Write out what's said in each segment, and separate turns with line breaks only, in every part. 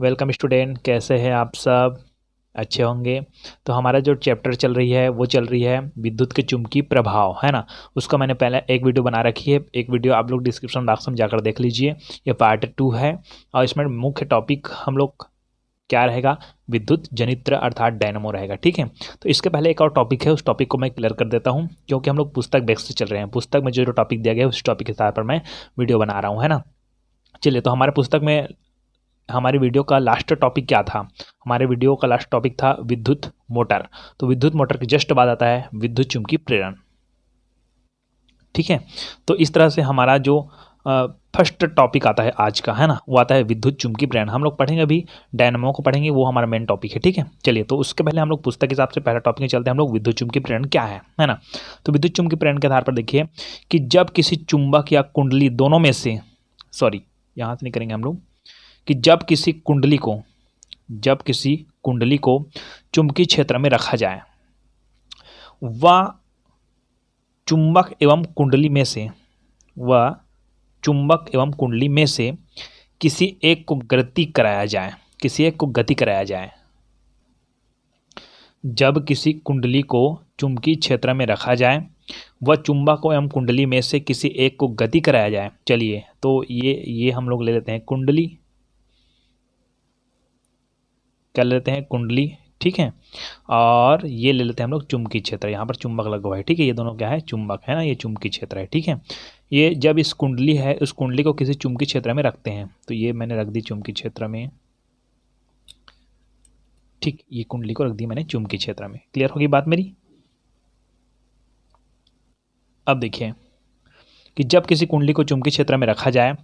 Welcome student, कैसे हैं आप सब? अच्छे होंगे। तो हमारा जो चैप्टर चल रही है वो चल रही है विद्युत के चुंबकीय प्रभाव, है ना। उसका मैंने पहले एक वीडियो बना रखी है, एक वीडियो आप लोग डिस्क्रिप्शन बॉक्स में जाकर देख लीजिए। ये पार्ट 2 है और इसमें मुख्य टॉपिक हम लोग क्या रहेगा, विद्युत जनित्र अर्थात डायनेमो रहेगा। ठीक है, तो इसके पहले एक और टॉपिक है, उस टॉपिक को मैं क्लियर कर देता हूँ, क्योंकि हम लोग पुस्तक बेस से चल रहे हैं। पुस्तक में जो जो टॉपिक दिया गया है उस टॉपिक के आधार पर मैं वीडियो बना रहा हूँ, है ना। चलिए, तो हमारे पुस्तक में हमारी वीडियो का लास्ट टॉपिक क्या था? हमारे वीडियो का लास्ट टॉपिक था विद्युत मोटर। तो विद्युत मोटर के जस्ट बाद आता है विद्युत चुंबकीय प्रेरण। ठीक है, तो इस तरह से हमारा जो फर्स्ट टॉपिक आता है आज का, है ना, वो आता है विद्युत चुंबकीय प्रेरण। हम लोग पढ़ेंगे अभी डायनामो को पढ़ेंगे, वो हमारा मेन टॉपिक है। ठीक है, चलिए, तो उसके पहले हम लोग पुस्तक के हिसाब से पहला टॉपिक में चलते हैं। हम लोग विद्युत चुंबकीय प्रेरण क्या है ना। तो विद्युत चुंबकीय प्रेरण के आधार पर देखिए कि जब किसी चुंबक या कुंडली दोनों में से, सॉरी यहाँ से नहीं करेंगे हम लोग, कि जब किसी कुंडली को चुंबकीय क्षेत्र में रखा जाए, वह चुंबक एवं कुंडली में से किसी एक को गति कराया जाए। जब किसी कुंडली को चुंबकीय क्षेत्र में रखा जाए, वह चुंबक एवं कुंडली में से किसी एक को गति कराया जाए। चलिए, तो ये हम लोग ले लेते हैं कुंडली, क्या ले लेते हैं, कुंडली। ठीक है, और ये ले लेते हैं हम लोग चुंबकीय क्षेत्र। यहाँ पर चुंबक लगा हुआ है। ठीक है, ये दोनों क्या है, चुंबक है ना, ये चुंबकीय क्षेत्र है। ठीक है, ये जब इस कुंडली है, उस कुंडली को किसी चुंबकीय क्षेत्र में रखते हैं, तो ये मैंने रख दी चुंबकीय क्षेत्र में। ठीक, ये कुंडली को रख दी मैंने चुंबकीय क्षेत्र में। क्लियर होगी बात मेरी? अब देखिए कि जब किसी कुंडली को चुंबकीय क्षेत्र में रखा जाए,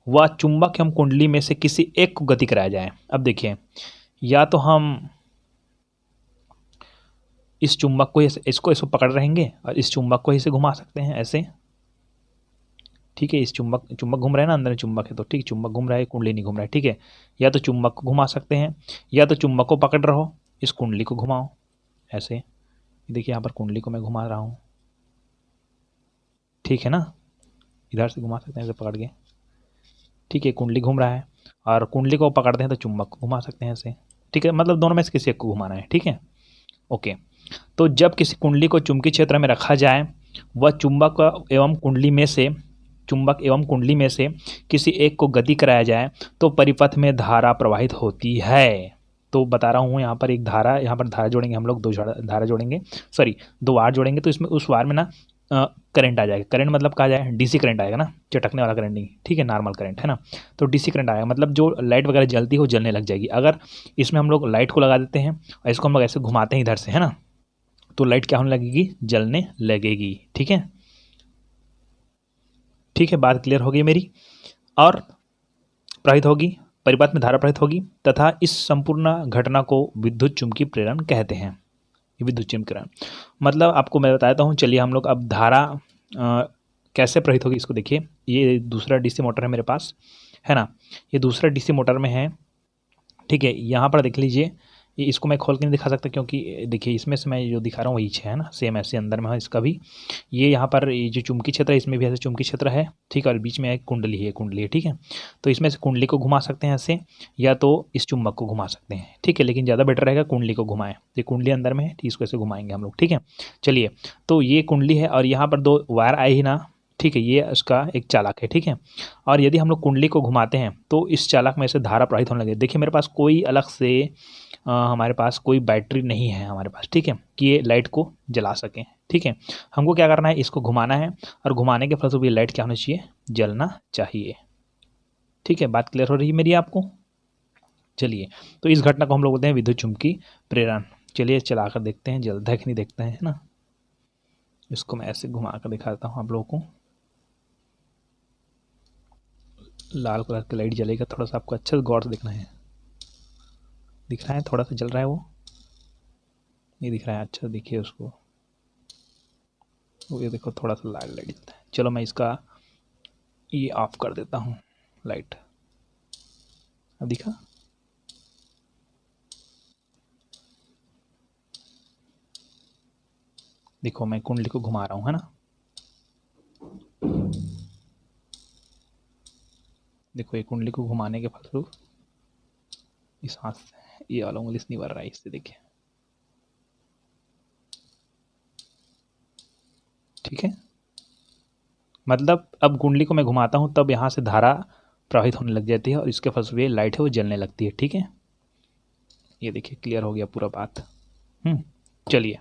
वह चुंबक एवं कुंडली में से किसी एक को गति कराया जाए। अब देखिए, या तो हम इस चुंबक को इसको पकड़ रहेंगे और इस चुंबक को इसे घुमा सकते हैं ऐसे। ठीक है, इस चुंबक घूम रहा है ना, अंदर में चुंबक है, तो ठीक, चुंबक घूम रहा है, कुंडली नहीं घूम रहा है। ठीक है, या तो चुंबक को घुमा सकते हैं, या तो चुंबक को पकड़ रहो, इस कुंडली को घुमाओ ऐसे। देखिए, यहाँ पर कुंडली को मैं घुमा रहा हूँ। ठीक है ना, इधर से घुमा सकते हैं ऐसे पकड़ के। ठीक है, कुंडली घूम रहा है और कुंडली को पकड़ते हैं तो चुंबक को घुमा सकते हैं ऐसे। ठीक है, मतलब दोनों में से किसी एक को घुमाना है। ठीक है, ओके। तो जब किसी कुंडली को चुंबकीय क्षेत्र में रखा जाए, वह चुंबक एवं कुंडली में से किसी एक को गति कराया जाए, तो परिपथ में धारा प्रवाहित होती है। तो बता रहा हूँ, यहाँ पर एक धारा, यहाँ पर धारा जोड़ेंगे हम लोग, दो धारा जोड़ेंगे, सॉरी, दो वार जोड़ेंगे, तो इसमें उस वार में ना करंट आ जाएगा। करंट मतलब कहा जाए डीसी करंट आएगा ना, चटकने वाला करंट नहीं। ठीक है, नॉर्मल करंट है ना, तो डीसी करंट आएगा, मतलब जो लाइट वगैरह जलती है वो जलने लग जाएगी। अगर इसमें हम लोग लाइट को लगा देते हैं और इसको हम लोग ऐसे घुमाते हैं इधर से, है ना, तो लाइट क्या होने लगेगी, जलने लगेगी। ठीक है, ठीक है, बात क्लियर होगी मेरी। और प्रवाहित होगी, परिपथ में धारा प्रवाहित होगी, तथा इस संपूर्ण घटना को विद्युत चुम्बकीय प्रेरण कहते हैं। विद्युत चुम्बकीय प्रेरण मतलब आपको मैं बताता हूँ। चलिए, हम लोग अब धारा कैसे प्रवाहित होगी इसको देखिए। ये दूसरा डीसी मोटर है मेरे पास, है ना, ये दूसरा डीसी मोटर में है। ठीक है, यहाँ पर देख लीजिए, ये इसको मैं खोल के नहीं दिखा सकता, क्योंकि देखिए इसमें से मैं जो दिखा रहा हूँ वही है ना, सेम ऐसे अंदर में है इसका भी। ये यहाँ पर ये जो चुंबकीय क्षेत्र है, इसमें भी ऐसे चुंबकीय क्षेत्र है। ठीक है, और बीच में एक कुंडली है। ठीक है, तो इसमें से कुंडली को घुमा सकते हैं ऐसे, या तो इस चुंबक को घुमा सकते हैं। ठीक है, लेकिन ज़्यादा बेटर रहेगा कुंडली को घुमाएं। ये कुंडली अंदर में है, ठीक, इसको ऐसे घुमाएंगे हम लोग। ठीक है, चलिए, तो ये कुंडली है और यहाँ पर दो वायर आए ही ना। ठीक है, ये उसका एक चालक है। ठीक है, और यदि हम लोग कुंडली को घुमाते हैं तो इस चालक में से धारा प्रवाहित होने लगे। देखिए, मेरे पास कोई अलग से हमारे पास कोई बैटरी नहीं है हमारे पास। ठीक है, कि ये लाइट को जला सकें। ठीक है, हमको क्या करना है, इसको घुमाना है, और घुमाने के फलस्वरूप ये लाइट क्या होना चाहिए, जलना चाहिए। ठीक है, बात क्लियर हो रही है मेरी आपको? चलिए, तो इस घटना को हम लोग बोलते हैं विद्युत चुम्बकीय प्रेरण। चलिए, चलाकर देखते हैं जलता है कि नहीं, देखते हैं, है ना। इसको मैं ऐसे घुमा कर दिखाता हूँ आप लोगों को। लाल कलर की लाइट जलेगा, थोड़ा सा आपको अच्छे से गौर से देखना है। दिख रहा है, थोड़ा सा जल रहा है, वो नहीं दिख रहा है, अच्छा देखिए उसको, वो ये देखो थोड़ा सा लाल लाइट जलता है। चलो, मैं इसका ये ऑफ कर देता हूँ लाइट। अब दिखा? देखो, मैं कुंडली को घुमा रहा हूँ, है ना। देखो, ये कुंडली को घुमाने के फलस्वरूप इस हाथ से ये वाला उंगली नहीं बढ़ रहा है, इससे देखिए, ठीक है। मतलब अब कुंडली को मैं घुमाता हूँ तब यहाँ से धारा प्रवाहित होने लग जाती है और इसके फंसी हुई लाइट है वो जलने लगती है, ठीक है। ये देखिए क्लियर हो गया पूरा बात। चलिए,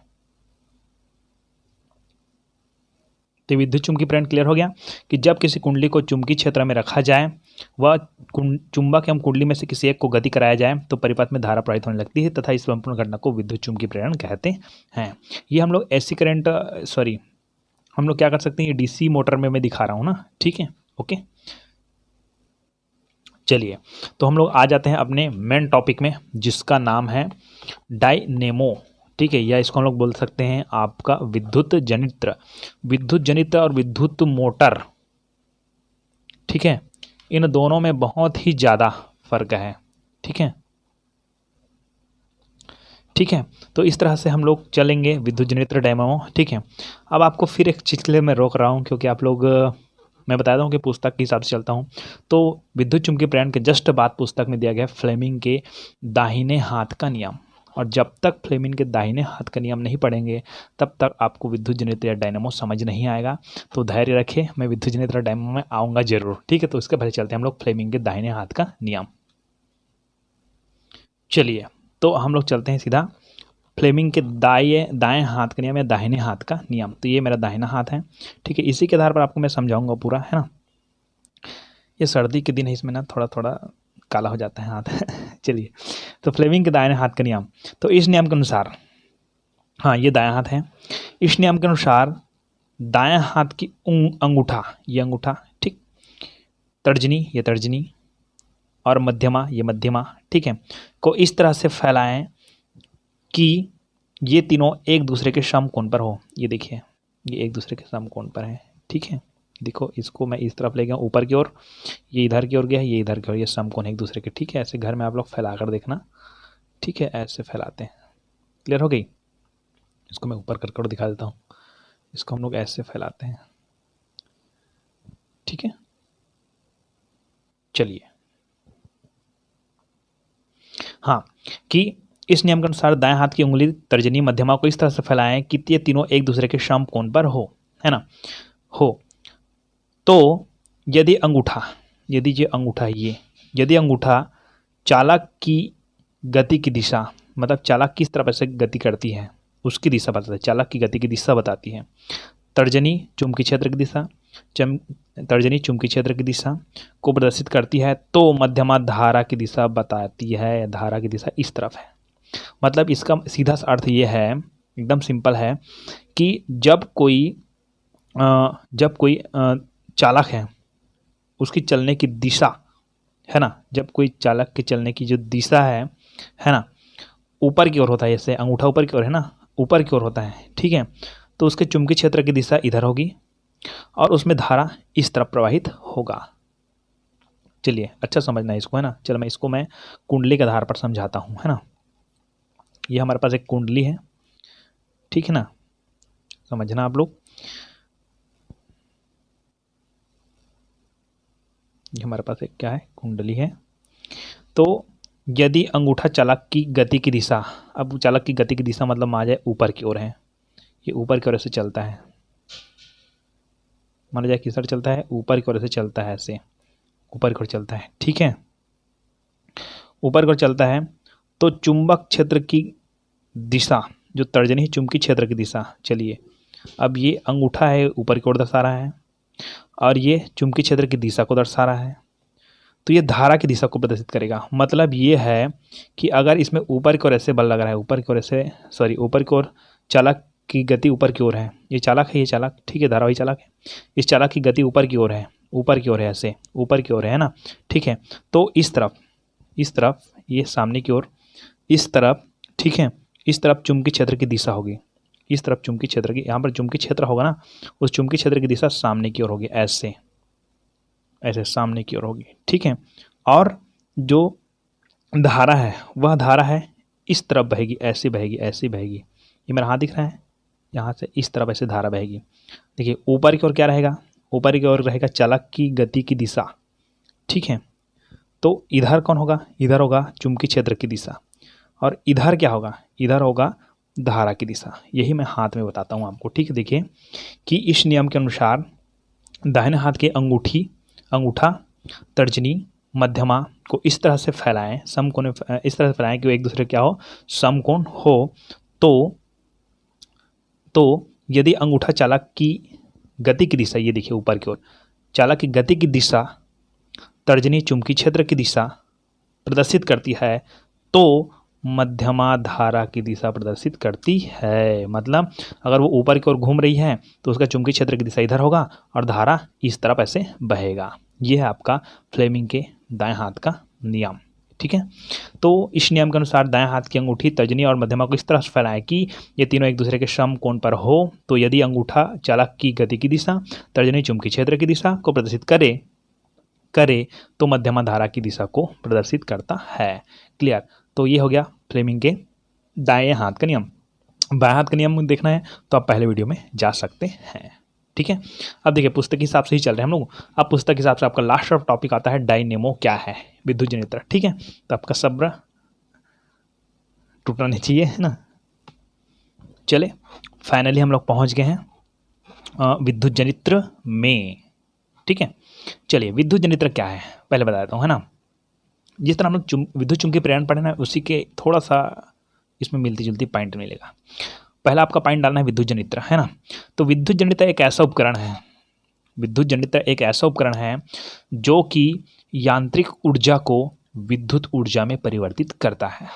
तो विद्युत चुंबकीय प्रेरण क्लियर हो गया कि जब किसी कुंडली को चुंबकीय क्षेत्र में रखा जाए, वह चुंबक एवं कुंडली में से किसी एक को गति कराया जाए तो परिपथ में धारा प्रवाहित होने लगती है तथा इस संपूर्ण घटना को विद्युत चुंबकीय प्रेरण कहते हैं। ये हम लोग एसी करंट, सॉरी, हम लोग क्या कर सकते हैं, ये डीसी मोटर में मैं दिखा रहा हूँ ना, ठीक है, ओके। चलिए, तो हम लोग आ जाते हैं अपने मेन टॉपिक में जिसका नाम है डायनेमो, ठीक है, या इसको हम लोग बोल सकते हैं आपका विद्युत जनित्र। विद्युत जनित्र और विद्युत मोटर, ठीक है, इन दोनों में बहुत ही ज़्यादा फर्क है, ठीक है, ठीक है। तो इस तरह से हम लोग चलेंगे विद्युत जनित्र डायनेमो, ठीक है। अब आपको फिर एक चीज़ के लिए मैं रोक रहा हूँ क्योंकि आप लोग, मैं बताता हूँ कि पुस्तक के हिसाब से चलता हूँ। तो विद्युत चुंबकीय प्रेरण के जस्ट बाद पुस्तक में दिया गया फ्लेमिंग के दाहिने हाथ का नियम, और जब तक फ्लेमिंग के दाहिने हाथ का नियम नहीं पढ़ेंगे तब तक आपको विद्युत जनित्र या डायनेमो समझ नहीं आएगा। तो धैर्य रखें, मैं विद्युत जनित्र डायनेमो में आऊँगा जरूर, ठीक है। तो इसके पहले चलते हैं हम लोग फ्लेमिंग के दाहिने हाथ का नियम। चलिए, तो हम लोग चलते हैं सीधा फ्लेमिंग के दाएं हाथ का नियम या दाहिने हाथ का नियम। तो ये मेरा दाहिना हाथ है, ठीक है। इसी के आधार पर आपको मैं समझाऊंगा पूरा, है ना। ये सर्दी के दिन है, इसमें ना थोड़ा थोड़ा काला हो जाता है हाथ चलिए, तो फ्लेमिंग के दाहिने हाथ का नियम, तो इस नियम के अनुसार, हाँ ये दायां हाथ है, इस नियम के अनुसार दायां हाथ की अंगूठा, ये अंगूठा, ठीक, तर्जनी, ये तर्जनी, और मध्यमा, ये मध्यमा, ठीक है, को इस तरह से फैलाएं कि ये तीनों एक दूसरे के समकोण पर हो। ये देखिए, ये एक दूसरे के समकोण पर है, ठीक है। देखो, इसको मैं इस तरफ ले गया ऊपर की ओर, ये इधर की ओर गया, ये इधर की ओर, ये समकोण एक दूसरे के, ठीक है। ऐसे घर में आप लोग फैला कर देखना, ठीक है, ऐसे फैलाते हैं। क्लियर हो गई। इसको मैं ऊपर कर दिखा देता हूँ। इसको हम लोग ऐसे फैलाते हैं, ठीक है। चलिए, हाँ, कि इस नियम के अनुसार दाएं हाथ की उंगली तर्जनी मध्यमा को इस तरह से फैलाएं कि ये तीनों एक दूसरे के समकोण पर हो, है ना, हो। तो यदि अंगूठा, यदि ये अंगूठा, ये यदि अंगूठा चालक की गति की दिशा, मतलब चालक किस तरह से गति करती है उसकी दिशा बताता है, चालक की गति की दिशा बताती है। तर्जनी चुंबकीय क्षेत्र की दिशा, तर्जनी चुंबकीय क्षेत्र की दिशा को प्रदर्शित करती है, तो मध्यमा धारा की दिशा बताती है, धारा की दिशा इस तरफ है। मतलब इसका सीधा सा अर्थ ये है, एकदम सिंपल है, कि जब कोई चालक है, उसकी चलने की दिशा, है ना, जब कोई चालक के चलने की जो दिशा है ना, ऊपर की ओर होता है, जैसे अंगूठा ऊपर की ओर है ना, ऊपर की ओर होता है, ठीक है। तो उसके चुंबकीय क्षेत्र की दिशा इधर होगी और उसमें धारा इस तरफ प्रवाहित होगा। चलिए, अच्छा समझना है इसको, है ना। चलो मैं कुंडली के आधार पर समझाता हूँ, है ना। ये हमारे पास एक कुंडली है, ठीक है ना, समझना आप लोग। ये हमारे पास एक क्या है, कुंडली है। तो यदि अंगूठा चालक की गति की दिशा, अब चालक की गति की दिशा मतलब मान जाए ऊपर की ओर है, ये ऊपर की ओर से चलता है, मान जाए किस तरह चलता है, ऊपर की ओर से चलता है, ऐसे ऊपर की ओर चलता है, ठीक है, ऊपर की ओर चलता है। तो चुंबक क्षेत्र की दिशा, जो तर्जनी चुंबकीय क्षेत्र की दिशा, चलिए, अब ये अंगूठा है ऊपर की ओर दर्शा रहा है और ये चुंबकीय क्षेत्र की दिशा को दर्शा रहा है, तो ये धारा की दिशा को प्रदर्शित करेगा। मतलब ये है कि अगर इसमें ऊपर की ओर ऐसे बल लग रहा है, ऊपर की ओर ऐसे, सॉरी, ऊपर की ओर चालक की गति ऊपर की ओर है, ये चालक है, ये चालक, ठीक है, धारावाही चालक है, इस चालक की गति ऊपर की ओर है, ऊपर की ओर है, ऐसे ऊपर की ओर है ना, ठीक है। तो इस तरफ ये सामने की ओर, इस तरफ, ठीक है, इस तरफ चुंबकीय क्षेत्र की दिशा होगी, इस तरफ चुंबकीय क्षेत्र की, यहाँ पर चुंबकीय क्षेत्र होगा ना, उस चुंबकीय क्षेत्र की दिशा सामने की ओर होगी, ऐसे ऐसे सामने की ओर होगी, ठीक है। और जो धारा है वह धारा है इस तरफ बहेगी, ऐसे बहेगी, ऐसे बहेगी। ये मेरा हाथ दिख रहा है, यहाँ से इस तरफ ऐसे धारा बहेगी। देखिए, ऊपर की ओर क्या रहेगा, ऊपर की ओर रहेगा चालक की गति की दिशा, ठीक है। तो इधर कौन होगा, इधर होगा चुंबकीय क्षेत्र की दिशा, और इधर क्या होगा, इधर होगा धारा की दिशा। यही मैं हाथ में बताता हूँ आपको, ठीक है। देखिए कि इस नियम के अनुसार दाहिने हाथ के अंगूठा, तर्जनी, मध्यमा को इस तरह से फैलाएं, समकोण इस तरह से फैलाएं कि वो एक दूसरे क्या हो, समकोण हो। तो यदि अंगूठा चालक की गति की दिशा, ये देखिए ऊपर की ओर, चालक की गति की दिशा तर्जनी चुंबकीय क्षेत्र की दिशा प्रदर्शित करती है, तो मध्यमा धारा की दिशा प्रदर्शित करती है। मतलब अगर वो ऊपर की ओर घूम रही है तो उसका चुंबकीय क्षेत्र की दिशा इधर होगा और धारा इस तरफ ऐसे बहेगा। ये है आपका फ्लेमिंग के दाएं हाथ का नियम, ठीक है। तो इस नियम के अनुसार दाएं हाथ की अंगूठी, तर्जनी और मध्यमा को इस तरह से फैलाएं कि ये तीनों एक दूसरे के समकोण पर हो। तो यदि अंगूठा चालक की गति की दिशा, तर्जनी चुंबकीय क्षेत्र की दिशा को प्रदर्शित करे तो मध्यमा धारा की दिशा को प्रदर्शित करता है। क्लियर। तो ये हो गया फ्लेमिंग के दाएं हाथ का नियम। बाएं हाथ का नियम देखना है तो आप पहले वीडियो में जा सकते हैं, ठीक है। अब देखिए पुस्तक के हिसाब से ही चल रहे हैं हम लोग। अब पुस्तक के हिसाब से आपका लास्ट ऑफ टॉपिक आता है डायनेमो क्या है, विद्युत जनित्र, ठीक है। तो आपका सब्र टूटना नहीं चाहिए, है ना। चले फाइनली हम लोग पहुंच गए हैं विद्युत जनित्र में, ठीक है। चलिए विद्युत जनित्र क्या है पहले बता देता हूँ, है ना। जिस तरह हम लोग विद्युत चुंबकीय प्रेरण पढ़े ना, उसी के थोड़ा सा इसमें मिलती जुलती पॉइंट मिलेगा। पहला आपका पॉइंट डालना है विद्युत जनित्र, है ना। तो विद्युत जनित्र एक ऐसा उपकरण है, विद्युत जनित्र एक ऐसा उपकरण है जो कि यांत्रिक ऊर्जा को विद्युत ऊर्जा में परिवर्तित करता है।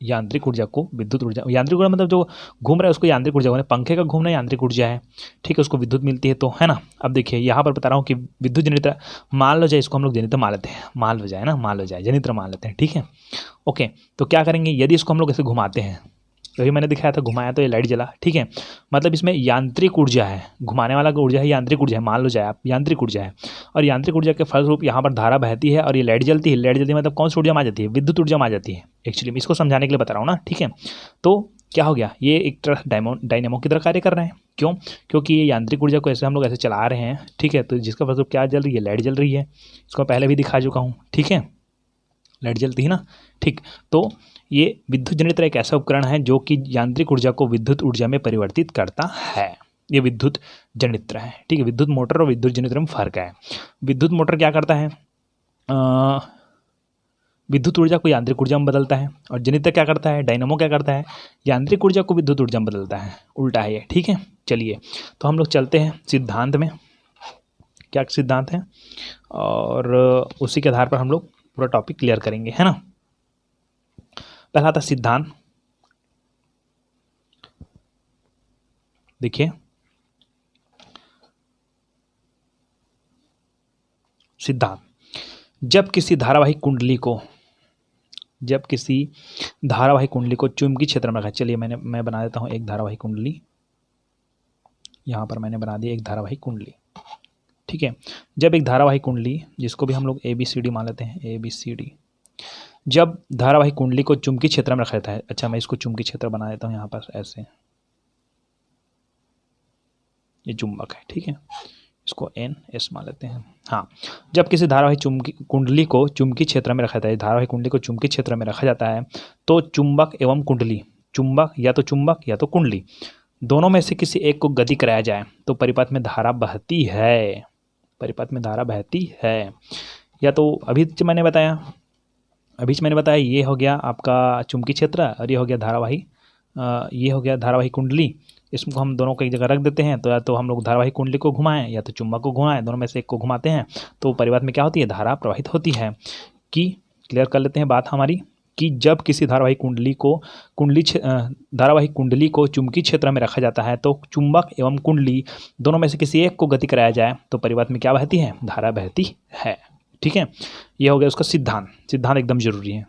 यांत्रिक ऊर्जा को विद्युत ऊर्जा, यांत्रिक ऊर्जा मतलब जो घूम रहा है उसको यांत्रिक ऊर्जा, पंखे का घूमना यांत्रिक ऊर्जा है, ठीक है, उसको विद्युत मिलती है, तो है ना। अब देखिए यहाँ पर बता रहा हूँ कि विद्युत जनित्र, मान लो जाए इसको हम लोग जनित्र मान लेते हैं, मान लो जाए ना, मान लो जाए जनित्र मान लेते हैं, ठीक है। ओके, तो क्या करेंगे, यदि इसको हम लोग ऐसे घुमाते हैं, तो मैंने दिखाया था, घुमाया तो ये लाइट जला, ठीक है। मतलब इसमें यांत्रिक ऊर्जा है, घुमाने वाला ऊर्जा है, यांत्रिक ऊर्जा है, मान लो जाए आप यांत्रिक ऊर्जा है, और यांत्रिक ऊर्जा के फलस्वरूप यहाँ पर धारा बहती है और ये लाइट जलती है। लाइट जलती है मतलब कौन सी ऊर्जा में आ जाती है, विद्युत ऊर्जा में आ जाती है। एक्चुअली मैं इसको समझाने के लिए बता रहा हूँ ना, ठीक है। तो क्या हो गया, ये एक तरह डायनेमो की तरह कार्य कर रहे हैं। क्यों, क्योंकि ये यांत्रिक ऊर्जा को ऐसे हम लोग ऐसे चला रहे हैं, ठीक है। तो जिसका फलस्वरूप क्या जल रही है, लाइट जल रही है। इसको पहले भी दिखा चुका हूँ, ठीक है, लाइट जलती है ना, ठीक। तो ये विद्युत जनित्र एक ऐसा उपकरण है जो कि यांत्रिक ऊर्जा को विद्युत ऊर्जा में परिवर्तित करता है। ये विद्युत जनित्र है, ठीक है। विद्युत मोटर और विद्युत जनित्र में फर्क है। विद्युत मोटर क्या करता है, विद्युत ऊर्जा को यांत्रिक ऊर्जा में बदलता है, और जनित्र क्या करता है, डायनेमो क्या करता है, यांत्रिक ऊर्जा को विद्युत ऊर्जा में बदलता है, उल्टा है ये, ठीक है। चलिए तो हम लोग चलते हैं सिद्धांत में, क्या सिद्धांत है, और उसी के आधार पर हम लोग पूरा टॉपिक क्लियर करेंगे, है ना। पहला था सिद्धांत। देखिए सिद्धांत, जब किसी धारावाही कुंडली को चुंबकीय क्षेत्र में रखा, चलिए मैं बना देता हूं एक धारावाही कुंडली, यहां पर मैंने बना दी एक धारावाही कुंडली, ठीक है। जब एक धारावाही कुंडली, जिसको भी हम लोग ABCD मान लेते हैं, ABCD, जब धारावाही कुंडली को चुंबकीय क्षेत्र में रखा जाता है, अच्छा मैं इसको चुंबकीय क्षेत्र बना देता हूँ यहाँ पर ऐसे, ये चुंबक है, ठीक है, इसको NS मान लेते हैं। हाँ, जब किसी धारावाही कुंडली को चुंबकीय क्षेत्र में रखा जाता है, धारावाही कुंडली को चुंबकीय क्षेत्र में रखा जाता है, तो चुंबक एवं कुंडली, चुंबक या तो कुंडली, दोनों में से किसी एक को गति कराया जाए तो परिपथ में धारा बहती है, परिपथ में धारा बहती है। या तो अभी मैंने बताया ये हो गया आपका चुंबकीय क्षेत्र, और ये हो गया धारावाही कुंडली। इसको हम दोनों को एक जगह रख देते हैं, तो या तो हम लोग धारावाही कुंडली को घुमाएं या तो चुंबक को घुमाएं, दोनों में से एक को घुमाते हैं तो परिपथ में क्या होती है, धारा प्रवाहित होती है। कि क्लियर कर लेते हैं बात हमारी, कि जब किसी धारावाही कुंडली को चुंबकीय क्षेत्र में रखा जाता है तो चुंबक एवं कुंडली दोनों में से किसी एक को गति कराया जाए तो परिपथ में क्या बहती है, धारा बहती है, ठीक है। ये हो गया उसका सिद्धांत एकदम जरूरी है।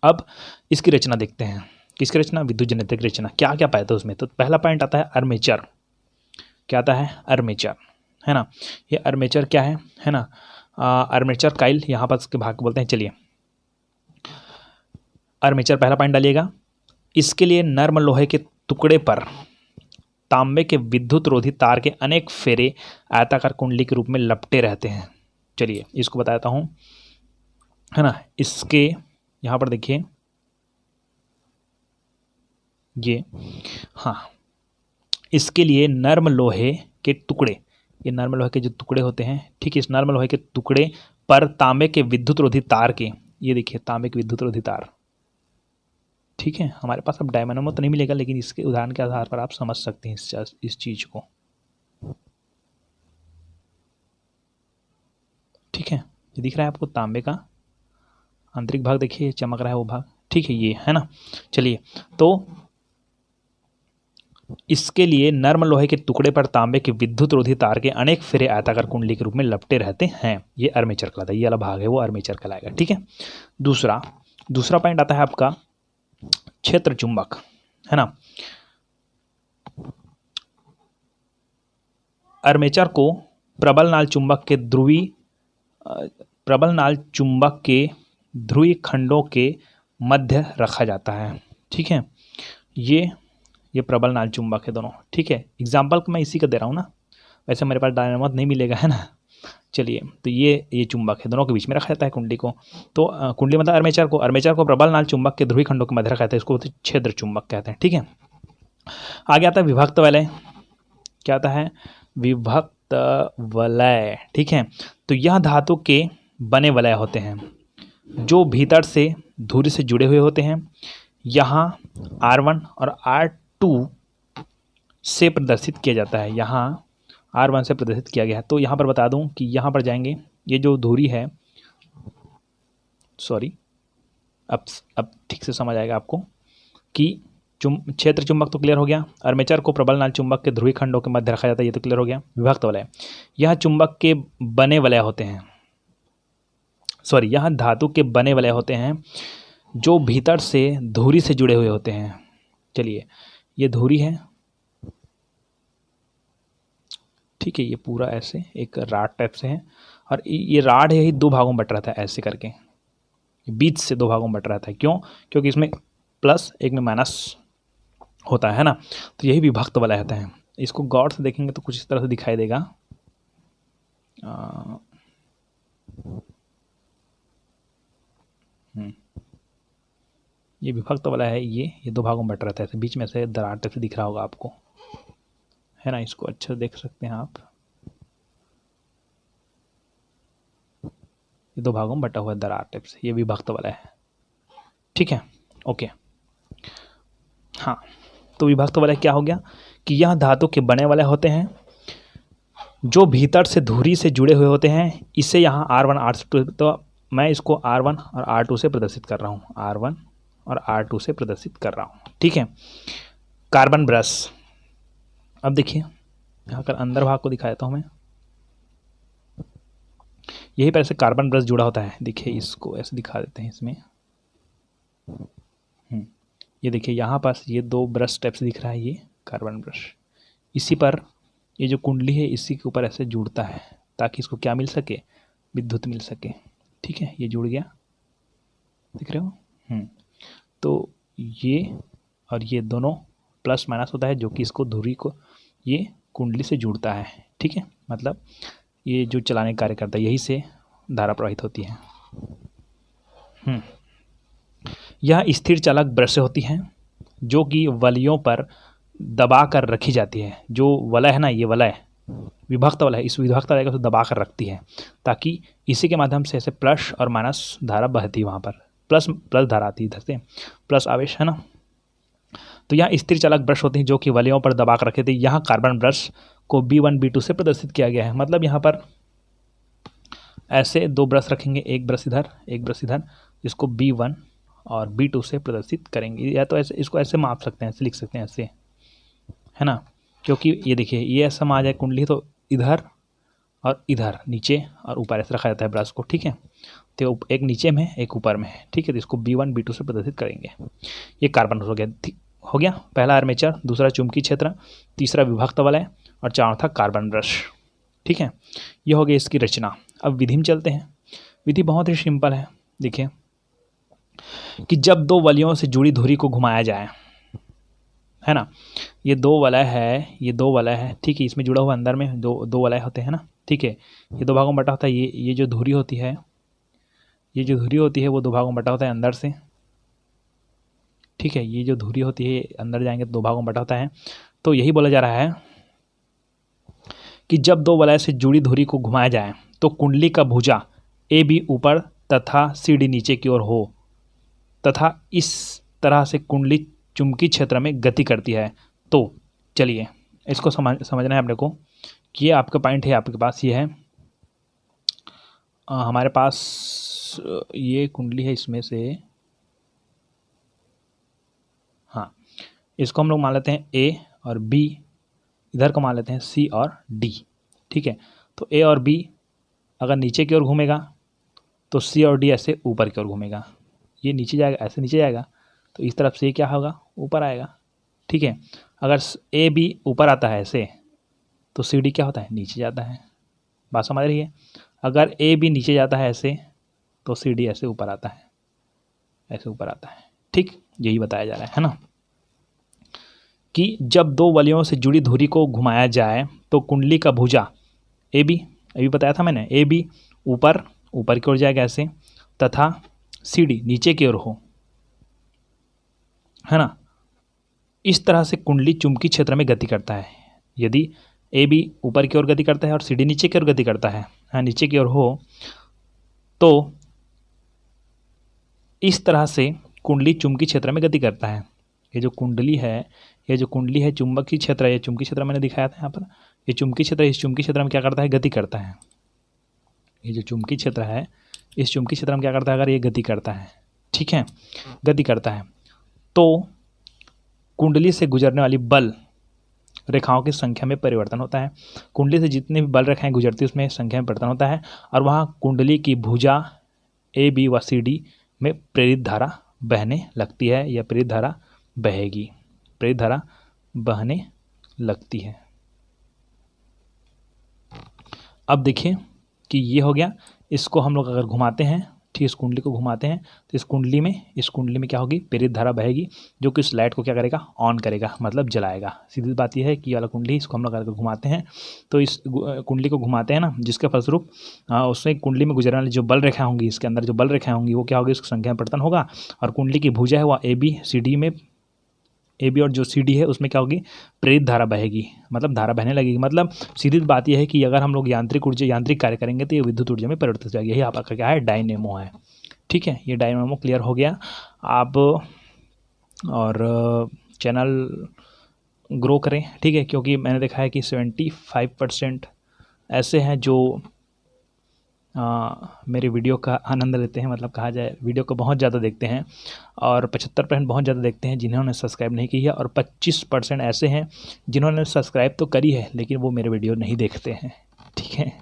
अब इसकी रचना देखते हैं, किसकी रचना, विद्युत जनित्र की रचना। क्या क्या पाया था उसमें, तो पहला पॉइंट आता है आर्मेचर। क्या आता है, आर्मेचर, है ना। ये आर्मेचर क्या है ना, आर्मेचर काइल यहाँ पर उसके भाग बोलते हैं। चलिए आर्मेचर पहला पॉइंट डालिएगा। इसके लिए नर्म लोहे के टुकड़े पर तांबे के विद्युत रोधी तार के अनेक फेरे आयताकार कुंडली के रूप में लपटे रहते हैं। चलिए इसको बताता हूँ, है ना। इसके यहाँ पर देखिए ये, हाँ, इसके लिए नर्म लोहे के टुकड़े, ये नर्म लोहे के जो टुकड़े होते हैं, ठीक है, इस नर्म लोहे के टुकड़े पर तांबे के विद्युत रोधी तार के, ये देखिए तांबे के विद्युत रोधी तार, ठीक है। हमारे पास अब डायनामो तो नहीं मिलेगा, लेकिन इसके उदाहरण के आधार पर आप समझ सकते हैं इस चीज को, ठीक है। ये दिख रहा है आपको तांबे का आंतरिक भाग, देखिए चमक रहा है वो भाग, ठीक है, ये है ना। चलिए, तो इसके लिए नर्म लोहे के टुकड़े पर तांबे के विद्युत रोधी तार के अनेक फेरे आयताकार कुंडली के रूप में लपटे रहते हैं। ये आर्मेचर कहलाता है, ये वाला भाग है वो आर्मेचर कहलाएगा, ठीक है। दूसरा पॉइंट आता है आपका क्षेत्र चुंबक, है ना। आर्मेचर को प्रबल नाल चुंबक के ध्रुवीय खंडों के मध्य रखा जाता है, ठीक है। ये प्रबल नाल चुंबक है दोनों, ठीक है। एग्जाम्पल मैं इसी का दे रहा हूँ ना, वैसे मेरे पास डायनामो नहीं मिलेगा, है ना। चलिए, तो ये चुंबक है, दोनों के बीच में रखा जाता है कुंडली को। तो कुंडली मतलब आर्मेचर को प्रबल नाल चुंबक के ध्रुवीय खंडों के मध्य रखा जाता है, इसको क्षेत्र चुंबक कहते हैं, ठीक है। आगे आता है विभक्त वलय। क्या आता है? विभक्त वलय, ठीक है। तो यह धातु के बने वलय होते हैं जो भीतर से धुरी से जुड़े हुए होते हैं। यहाँ R1 और R2 से प्रदर्शित किया जाता है, यहाँ R1 से प्रदर्शित किया गया है। तो यहाँ पर बता दूं कि यहाँ पर जाएंगे, ये जो धुरी है, सॉरी, अब ठीक से समझ आएगा आपको कि क्षेत्र चुंबक तो क्लियर हो गया। आर्मेचर को प्रबल नाल चुंबक के ध्रुवीय खंडों के मध्य रखा जाता है, ये तो क्लियर हो गया। विभक्त वलय, यह चुंबक के बने वलय होते हैं, सॉरी, यह धातु के बने वलय होते हैं जो भीतर से धुरी से जुड़े हुए होते हैं। चलिए, ये धुरी है, ठीक है, ये पूरा ऐसे एक राड टाइप से है, और ये राड है, ही दो भागों में बट रहा था ऐसे करके, बीच से दो भागों में बट रहा था। क्यों? क्योंकि इसमें प्लस एक में माइनस होता है ना। तो यही विभक्त वलय होता है। इसको गौर से देखेंगे तो कुछ इस तरह से दिखाई देगा। ये विभक्त वलय है, ये दो भागों में बट रहा था ऐसे, बीच में से दरार टाइप से दिख रहा होगा आपको, है ना। इसको अच्छे से देख सकते हैं आप, ये दो भागों में बटा हुआ है दरार टाइप से, ये विभक्त वलय है, ठीक है, ओके। हाँ, तो विभक्त वलय क्या हो गया कि यह धातु के बने वलय होते हैं जो भीतर से धुरी से जुड़े हुए होते हैं। इसे यहाँ R1 R2, तो मैं इसको R1 और R2 से प्रदर्शित कर रहा हूँ, R1 और R2 से प्रदर्शित कर रहा हूँ, ठीक है। कार्बन ब्रश, अब देखिए यहाँ कर अंदर भाग को दिखा देता हूँ मैं, यही पर ऐसे कार्बन ब्रश जुड़ा होता है। देखिए, इसको ऐसे दिखा देते हैं इसमें, ये देखिए यहाँ पास ये दो ब्रश टाइप से दिख रहा है, ये कार्बन ब्रश, इसी पर ये जो कुंडली है इसी के ऊपर ऐसे जुड़ता है ताकि इसको क्या मिल सके, विद्युत मिल सके, ठीक है। ये जुड़ गया, दिख रहे हो। तो ये और ये दोनों प्लस माइनस होता है, जो कि इसको धुरी को ये कुंडली से जुड़ता है, ठीक है। मतलब ये जो चलाने का कार्य करता है, यही से धारा प्रवाहित होती है। यह स्थिर चालक ब्रश होती हैं जो कि वलयों पर दबा कर रखी जाती है। जो वलय है ना, ये वलय विभक्त वलय है, इस विभक्त वलय को दबा कर रखती है ताकि इसी के माध्यम से ऐसे प्लस और माइनस धारा बहती है, वहाँ पर प्लस धारा आती है, इधर से प्लस आवेश, है ना। तो यह स्थिर चालक ब्रश होती हैं जो कि वलयों पर दबा कर रखे थे। यहाँ कार्बन ब्रश को B1 B2 से प्रदर्शित किया गया है। मतलब यहाँ पर ऐसे दो ब्रश रखेंगे, एक ब्रश इधर एक ब्रश इधर, जिसको B1 और B2 से प्रदर्शित करेंगे। या तो ऐसे इसको ऐसे माप सकते हैं, ऐसे लिख सकते हैं, ऐसे, है ना। क्योंकि ये देखिए, ये ऐसा मान जाए कुंडली, तो इधर और इधर नीचे और ऊपर ऐसे रखा जाता है ब्रश को, ठीक है। तो एक नीचे में एक ऊपर में, ठीक है। तो इसको B1 B2 से प्रदर्शित करेंगे। ये कार्बन हो गया पहला आर्मेचर, दूसरा चुंबकीय क्षेत्र, तीसरा विभक्त वलय और चौथा कार्बन ब्रश, ठीक है। ये हो गई इसकी रचना। अब विधि में चलते हैं। विधि बहुत ही सिंपल है। देखिए कि जब दो वलयों से जुड़ी धुरी को घुमाया जाए, है ना, ये दो वलय है, ये दो वलय है, ठीक है। इसमें जुड़ा हुआ अंदर में दो वलय होते हैं ना, ठीक है। ये दो भागों में बटा होता है, ये जो धुरी होती है, ये जो धुरी होती है वो दो भागों में बटा होता है अंदर से, ठीक है। ये जो धुरी होती है अंदर जाएंगे तो दो भागों में बटा होता है। तो यही बोला जा रहा है कि जब दो वलय से जुड़ी धुरी को घुमाया जाए तो कुंडली का भुजा ए बी ऊपर तथा सी डी नीचे की ओर हो तथा इस तरह से कुंडली चुंबकीय क्षेत्र में गति करती है। तो चलिए इसको समझना है अपने को कि ये आपका पॉइंट है, आपके पास ये है, हमारे पास ये कुंडली है, इसमें से हाँ, इसको हम लोग मान लेते हैं ए और बी, इधर को मान लेते हैं सी और डी, ठीक है। तो ए और बी अगर नीचे की ओर घूमेगा तो सी और डी ऐसे ऊपर की ओर घूमेगा, ये नीचे जाएगा, ऐसे नीचे जाएगा, तो इस तरफ से ये क्या होगा, ऊपर आएगा, ठीक है। अगर ए बी ऊपर आता है ऐसे तो सी डी क्या होता है, नीचे जाता है। बात समझ रही है। अगर ए बी नीचे जाता है ऐसे तो सी डी ऐसे ऊपर आता है, ऐसे ऊपर आता है, ठीक। यही बताया जा रहा है ना, कि जब दो वलयों से जुड़ी धुरी को घुमाया जाए तो कुंडली का भुजा ए बी, अभी बताया था मैंने, ए बी ऊपर की ओर जाएगा ऐसे, तथा सी डी नीचे की ओर हो, है ना। इस तरह से कुंडली चुंबकीय क्षेत्र में गति करता है। यदि ए बी ऊपर की ओर गति करता है और सी डी नीचे की ओर गति करता है, हाँ, नीचे की ओर हो, तो इस तरह से कुंडली चुंबकीय क्षेत्र में गति करता है। ये जो कुंडली है, ये जो कुंडली है चुंबकीय क्षेत्र है, ये चुंबकीय क्षेत्र मैंने दिखाया था यहाँ पर, ये चुंबकीय क्षेत्र, इस चुंबकीय क्षेत्र में क्या करता है, गति करता है। ये जो चुंबकीय क्षेत्र है, इस चुंबकीय क्षेत्र में क्या करता है, अगर ये गति करता है, ठीक है, गति करता है, तो कुंडली से गुजरने वाली बल रेखाओं की संख्या में परिवर्तन होता है। कुंडली से जितने भी बल रेखाएं गुजरती है उसमें संख्या में परिवर्तन होता है, और वहाँ कुंडली की भुजा ए बी व सी डी में प्रेरित धारा बहने लगती है, या प्रेरित धारा बहेगी, प्रेरित धारा बहने लगती है। अब देखिए कि ये हो गया, इसको हम लोग अगर घुमाते हैं, ठीक, इस कुंडली को घुमाते हैं तो इस कुंडली में क्या होगी, प्रेरित धारा बहेगी, जो कि इस लाइट को क्या करेगा, ऑन करेगा, मतलब जलाएगा। सीधी बात यह है कि ये वाला कुंडली, इसको हम लोग अगर घुमाते हैं तो इस कुंडली को घुमाते हैं ना, जिसके फलस्वरूप उसमें कुंडली में गुजरने वाली जो बल रेखाएं होंगी, इसके अंदर जो बल रेखाएं होंगी वो क्या होगी, उसकी संख्या में परिवर्तन होगा, और कुंडली की भुजा है वह ए बी सी डी में, ए बी और जो सी डी है उसमें क्या होगी, प्रेरित धारा बहेगी, मतलब धारा बहने लगेगी। मतलब सीधी बात यह है कि अगर हम लोग यांत्रिक कार्य करेंगे तो ये विद्युत ऊर्जा में परिवर्तित हो जाएगी। यही आपका क्या है, डायनेमो है, ठीक है। ये डायनेमो क्लियर हो गया आप, और चैनल ग्रो करें, ठीक है, क्योंकि मैंने देखा है कि 75% ऐसे हैं जो मेरे वीडियो का आनंद लेते हैं, मतलब कहा जाए वीडियो को बहुत ज़्यादा देखते हैं, और 75% बहुत ज़्यादा देखते हैं जिन्होंने सब्सक्राइब नहीं की है, और 25% ऐसे हैं जिन्होंने सब्सक्राइब तो करी है लेकिन वो मेरे वीडियो नहीं देखते हैं, ठीक है।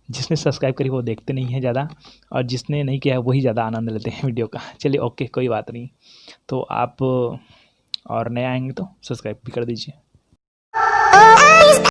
जिसने सब्सक्राइब करी वो देखते नहीं हैं ज़्यादा, और जिसने नहीं किया है वही ज़्यादा आनंद लेते हैं वीडियो का। चलिए ओके, कोई बात नहीं। तो आप और नए आएंगे तो सब्सक्राइब भी कर दीजिए।